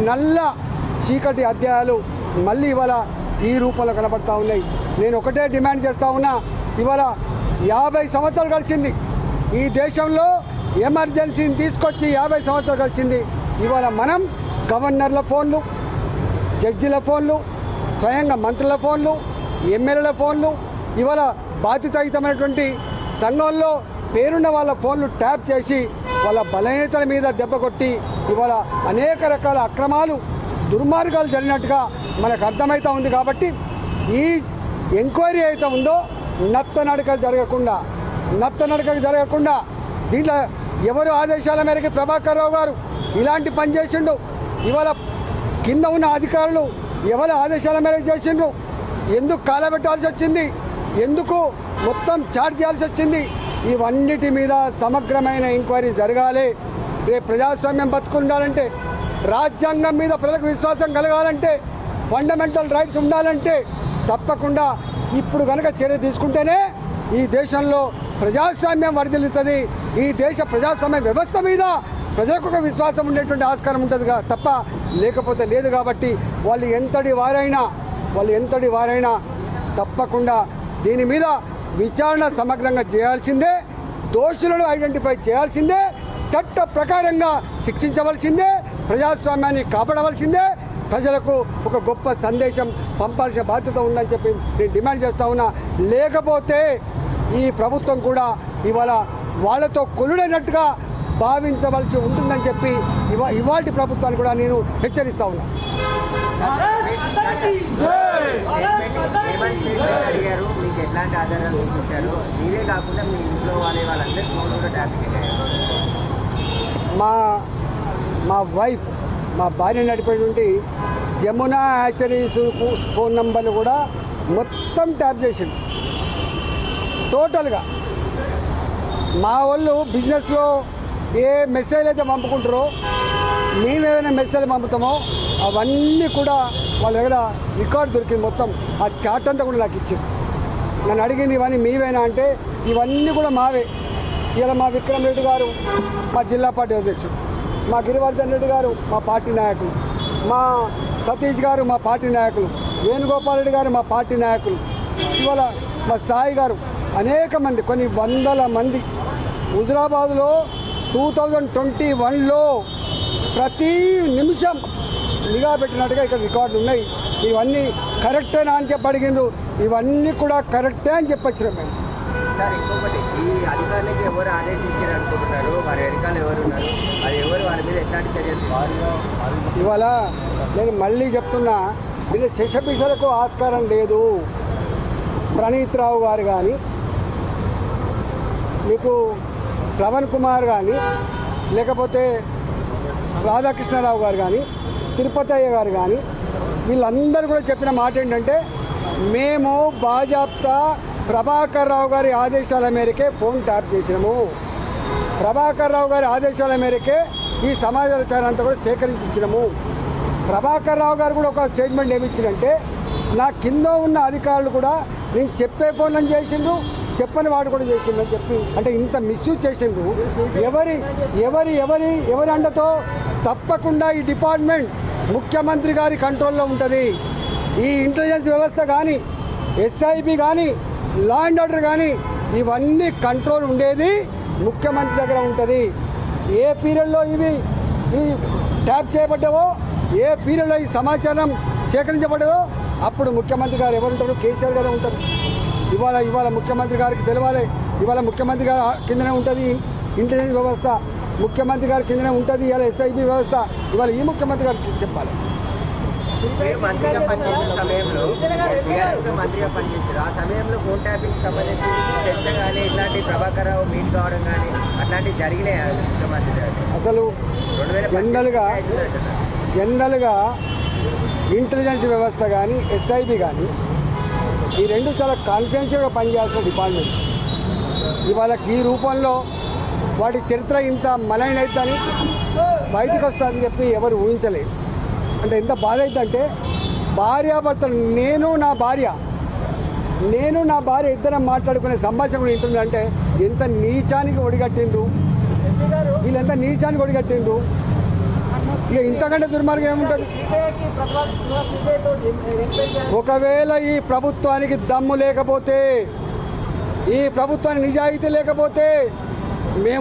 నల్ల చీకటి అధ్యాయాలు మళ్ళీ ఇవాళ ఈ రూపంలో కనబడతా ఉన్నాయి. నేను ఒకటే డిమాండ్ చేస్తూ ఉన్నా, ఇవాళ 50 సంవత్సరాలు గడిచింది ఈ దేశంలో ఎమర్జెన్సీని తీసుకొచ్చి 50 సంవత్సరాలు గడిచింది. ఇవాళ మనం గవర్నర్ల ఫోన్లు, జడ్జిల ఫోన్లు, స్వయంగా మంత్రుల ఫోన్లు, ఎమ్మెల్యేల ఫోన్లు, ఇవాళ బాధ్యతాయుతమైనటువంటి సంఘంలో పేరున్న వాళ్ళ ఫోన్లు ట్యాప్ చేసి వాళ్ళ బలహీనతల మీద దెబ్బ కొట్టి ఇవాళ అనేక రకాల అక్రమాలు, దుర్మార్గాలు జరిగినట్టుగా మనకు అర్థమవుతూ ఉంది. కాబట్టి ఈ ఎంక్వైరీ అయితే ఉందో నత్తనడక జరగకుండా దీంట్లో ఎవరు ఆదేశాల మేరకు ప్రభాకర్ రావు గారు ఇలాంటి పని చేసిండు, ఇవాళ కింద ఉన్న అధికారులు ఎవరి ఆదేశాల మేరకు చేసిండ్రు, ఎందుకు కాలబెట్టాల్సి వచ్చింది, ఎందుకు మొత్తం చార్జ్ చేయాల్సి వచ్చింది, ఇవన్నిటి మీద సమగ్రమైన ఎంక్వైరీ జరగాలి. రేపు ప్రజాస్వామ్యం బతుకుండాలంటే, రాజ్యాంగం మీద ప్రజలకు విశ్వాసం కలగాలంటే, ఫండమెంటల్ రైట్స్ ఉండాలంటే తప్పకుండా ఇప్పుడు కనుక చర్య తీసుకుంటేనే ఈ దేశంలో ప్రజాస్వామ్యం వర్ధిల్లుతుంది. ఈ దేశ ప్రజాస్వామ్య వ్యవస్థ మీద ప్రజలకు ఒక విశ్వాసం ఉండేటువంటి ఆస్కారం ఉంటుంది తప్ప లేకపోతే లేదు. కాబట్టి వాళ్ళు ఎంతటి వారైనా తప్పకుండా దీని మీద విచారణ సమగ్రంగా చేయాల్సిందే, దోషులను ఐడెంటిఫై చేయాల్సిందే, చట్ట ప్రకారంగా శిక్షించవలసిందే, ప్రజాస్వామ్యాన్ని కాపాడవలసిందే, ప్రజలకు ఒక గొప్ప సందేశం పంపాల్సిన బాధ్యత ఉందని చెప్పి నేను డిమాండ్ చేస్తా ఉన్నా. లేకపోతే ఈ ప్రభుత్వం కూడా ఇవాళ వాళ్ళతో కొలుడైనట్టుగా భావించవలసి ఉంటుందని చెప్పి ఇవాటి ప్రభుత్వాన్ని కూడా నేను హెచ్చరిస్తా ఉన్నా. మా వైఫ్, మా భార్య నడిపేటువంటి జమునా హ్యాచరీస్ ఫోన్ నంబర్లు కూడా మొత్తం ట్యాప్ చేసిండు టోటల్గా. మా వాళ్ళు బిజినెస్లో ఏ మెసేజ్ అయితే పంపుకుంటారో, మేమేమైనా మెసేజ్ పంపుతామో అవన్నీ కూడా వాళ్ళ దగ్గర రికార్డు దొరికింది. మొత్తం ఆ చార్ట్ అంతా కూడా నాకు ఇచ్చింది. నన్ను అడిగింది ఇవన్నీ మీవేనా అంటే ఇవన్నీ కూడా మావే. ఇలా మా విక్రమ్ రెడ్డి గారు మా జిల్లా పార్టీ అధ్యక్షుడు, మా గిరివర్ధన్ రెడ్డి గారు మా పార్టీ నాయకులు, మా సతీష్ గారు మా పార్టీ నాయకులు, వేణుగోపాల్ రెడ్డి గారు మా పార్టీ నాయకులు, ఇవాళ మా సాయి గారు, అనేక మంది, కొన్ని వందల మంది. హుజురాబాద్లో 2021లో ప్రతి నిమిషం నిఘా పెట్టినట్టుగా ఇక్కడ రికార్డులు ఉన్నాయి. ఇవన్నీ కరెక్టేనా అని చెప్పి అడిగిండ్రు, ఇవన్నీ కూడా కరెక్టే అని చెప్పొచ్చినాం మేము. సార్ ఇంకొకటి, ఈ అధికారులకి ఎవరు ఆదేశించారు అనుకుంటున్నారు, వారి వెనకాల ఎవరు ఉన్నారు, అది ఎవరు, వారి మీద ఎట్లాంటి చర్యలు? ఇవాళ నేను మళ్ళీ చెప్తున్నా, వీళ్ళ శశపిసలకు ఆస్కారం లేదు. ప్రణీత్ రావు గారు కానీ, మీకు శ్రవణ్ కుమార్ కానీ, లేకపోతే రాధాకృష్ణరావు గారు కానీ, తిరుపతయ్య గారు కానీ, వీళ్ళందరూ కూడా చెప్పిన మాట ఏంటంటే, మేము బాజాప్తా ప్రభాకర్ రావు గారి ఆదేశాల మేరకే ఫోన్ ట్యాప్ చేసినాము, ప్రభాకర్ రావు గారి ఆదేశాల మేరకే ఈ సమాచారం అంతా కూడా సేకరించి ఇచ్చినాము. ప్రభాకర్ రావు గారు కూడా ఒక స్టేట్మెంట్ ఏమి ఇచ్చిందంటే, నా కింద ఉన్న అధికారులు కూడా నేను చెప్పే ఫోన్లను చేసిండ్రు, చెప్పని వాడు కూడా చేసిండ్రు అని చెప్పి, అంటే ఇంత మిస్యూజ్ చేసిండ్రు. ఎవరి అండతో? తప్పకుండా ఈ డిపార్ట్మెంట్ ముఖ్యమంత్రి గారి కంట్రోల్లో ఉంటుంది. ఈ ఇంటెలిజెన్స్ వ్యవస్థ కానీ, ఎస్ఐబి కానీ, లా అండ్ ఆర్డర్ కానీ, ఇవన్నీ కంట్రోల్ ఉండేది ముఖ్యమంత్రి దగ్గర ఉంటుంది. ఏ పీరియడ్లో ఇవి ట్యాప్ చేయబడ్డావో, ఏ పీరియడ్లో ఈ సమాచారం సేకరించబడ్డదో అప్పుడు ముఖ్యమంత్రి గారు ఎవరు ఉంటారు? కేసీఆర్ గారే ఉంటారు. ఇవాళ ముఖ్యమంత్రి గారికి తెలవాలి. ఇవాళ ముఖ్యమంత్రి గారు కిందనే ఉంటుంది ఇంటెలిజెన్స్ వ్యవస్థ, ముఖ్యమంత్రి గారి కిందనే ఉంటుంది ఇవాళ ఎస్ఐబి వ్యవస్థ. ఇవాళ ఈ ముఖ్యమంత్రి గారికి చెప్పాలి. మంత్రిగా పనిచేసిన సమయంలో మంత్రిగా పనిచేశారు, ఆ సమయంలో ఫోన్ ట్యాపింగ్ సంబంధించి చర్చ కానీ, ఇట్లాంటి ప్రభాకర్ రావు మీట్ కావడం కానీ అట్లాంటివి జరిగినాయి ముఖ్యమంత్రి అసలు జనరల్గా ఇంటెలిజెన్స్ వ్యవస్థ కానీ, ఎస్ఐబి కానీ, ఈ రెండు చాలా కాన్ఫిడెన్షియల్గా పనిచేయాల్సిన డిపార్ట్మెంట్. ఇవాళ ఈ రూపంలో వాటి చరిత్ర ఇంత మలైనైద్దని బయటకు వస్తుందని చెప్పి ఎవరు ఊహించలేదు. అంటే ఎంత బాధ అవుతుందంటే, భార్యాభర్తలు నేను నా భార్య ఇద్దరం మాట్లాడుకునే సంభాషణ కూడా ఉంటుందంటే ఎంత నీచానికి ఒడిగట్టిండ్రు వీళ్ళు, ఎంత నీచానికి ఒడిగట్టిండ్రు. ఇక ఇంతకంటే దుర్మార్గం ఏముంటుంది? ఒకవేళ ఈ ప్రభుత్వానికి దమ్ము లేకపోతే, ఈ ప్రభుత్వానికి నిజాయితీ లేకపోతే మేము